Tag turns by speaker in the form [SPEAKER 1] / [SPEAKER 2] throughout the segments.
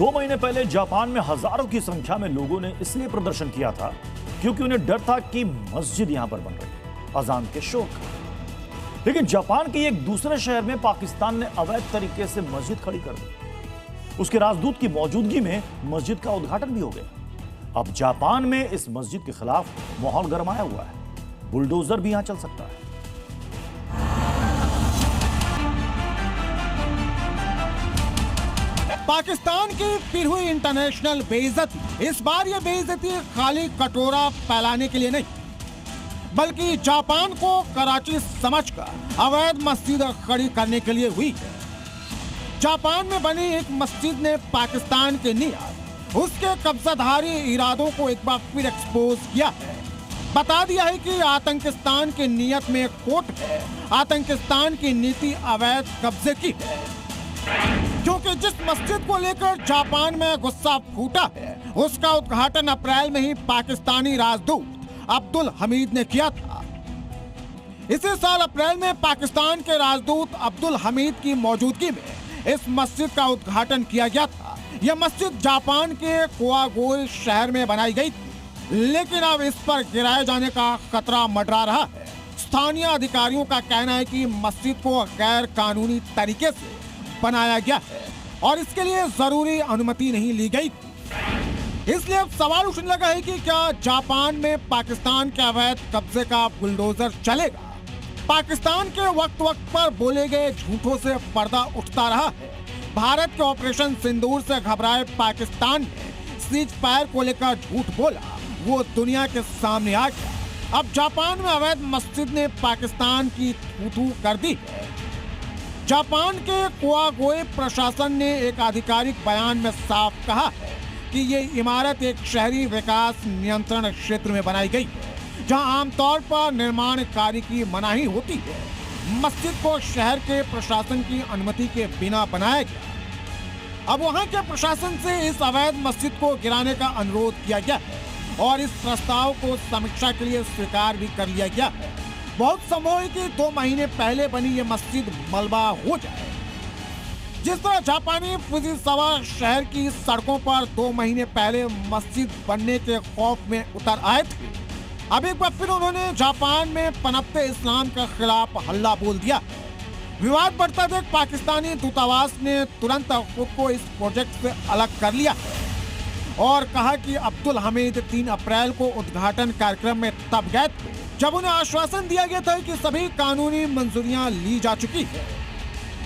[SPEAKER 1] 2 महीने पहले जापान में हजारों की संख्या में लोगों ने इसलिए प्रदर्शन किया था क्योंकि उन्हें डर था कि मस्जिद यहां पर बन रही है अजान के शोर का। लेकिन जापान के एक दूसरे शहर में पाकिस्तान ने अवैध तरीके से मस्जिद खड़ी कर दी। उसके राजदूत की मौजूदगी में मस्जिद का उद्घाटन भी हो गया। अब जापान में इस मस्जिद के खिलाफ माहौल गरमाया हुआ है। बुलडोजर भी यहां चल सकता है।
[SPEAKER 2] पाकिस्तान की फिर हुई इंटरनेशनल बेइज्जती। इस बार यह बेइज्जती खाली कटोरा फैलाने के लिए नहीं, बल्कि जापान को कराची समझकर अवैध मस्जिद खड़ी करने के लिए हुई है। जापान में बनी एक मस्जिद ने पाकिस्तान के नियत, उसके कब्जाधारी इरादों को एक बार फिर एक्सपोज किया है। बता दिया है कि आतंकिस्तान की नियत में खोट है, आतंकिस्तान की नीति अवैध कब्जे की है। क्योंकि जिस मस्जिद को लेकर जापान में गुस्सा फूटा है, उसका उद्घाटन अप्रैल में ही पाकिस्तानी राजदूत अब्दुल हमीद ने किया था। इसी साल अप्रैल में पाकिस्तान के राजदूत अब्दुल हमीद की मौजूदगी में इस मस्जिद का उद्घाटन किया गया था। यह मस्जिद जापान के कुआगोई शहर में बनाई गई थी, लेकिन अब इस पर गिराए जाने का खतरा मंडरा रहा है। स्थानीय अधिकारियों का कहना है कि मस्जिद को गैर कानूनी तरीके से बनाया गया है और इसके लिए जरूरी अनुमति नहीं ली गई। इसलिए अब सवाल उठने लगा है कि क्या जापान में पाकिस्तान के अवैध कब्जे का बुलडोजर चलेगा। पाकिस्तान के वक्त वक्त पर बोले गए झूठों से पर्दा उठता रहा है। भारत के ऑपरेशन सिंदूर से घबराए पाकिस्तान ने सीज फायर को लेकर झूठ बोला, वो दुनिया के सामने आ गया। अब जापान में अवैध मस्जिद ने पाकिस्तान की थू-थू कर दी है। जापान के कुआगोई प्रशासन ने एक आधिकारिक बयान में साफ कहा है कि ये इमारत एक शहरी विकास नियंत्रण क्षेत्र में बनाई गई है, जहां आमतौर पर निर्माण कार्य की मनाही होती है। मस्जिद को शहर के प्रशासन की अनुमति के बिना बनाया गया। अब वहां के प्रशासन से इस अवैध मस्जिद को गिराने का अनुरोध किया गया है और इस प्रस्ताव को समीक्षा के लिए स्वीकार भी कर लिया गया है। बहुत संभव है कि 2 महीने पहले बनी ये मस्जिद मलबा हो जाए। जिस तरह जापानी फुजिसावा शहर की सड़कों पर 2 महीने पहले मस्जिद बनने के खौफ में उतर आए थे, अब एक बार फिर उन्होंने जापान में पनपते इस्लाम के खिलाफ हल्ला बोल दिया। विवाद बढ़ता देख पाकिस्तानी दूतावास ने तुरंत खुद को इस प्रोजेक्ट से अलग कर लिया है और कहा कि अब्दुल हमीद 3 अप्रैल को उद्घाटन कार्यक्रम में तब गए थे जब उन्हें आश्वासन दिया गया था कि सभी कानूनी मंजूरियां ली जा चुकी है।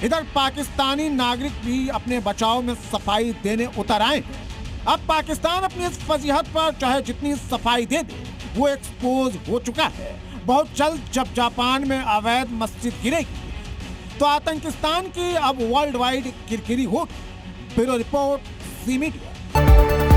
[SPEAKER 2] इधर पाकिस्तानी नागरिक भी अपने बचाव में सफाई देने उतर आए हैं। अब पाकिस्तान अपनी इस फजीहत पर चाहे जितनी सफाई दे दे, वो एक्सपोज हो चुका है। बहुत जल्द जब जापान में अवैध मस्जिद गिरेगी तो आतंकिस्तान की अब वर्ल्ड वाइड किरकिरी होगी। Bureau report, C media.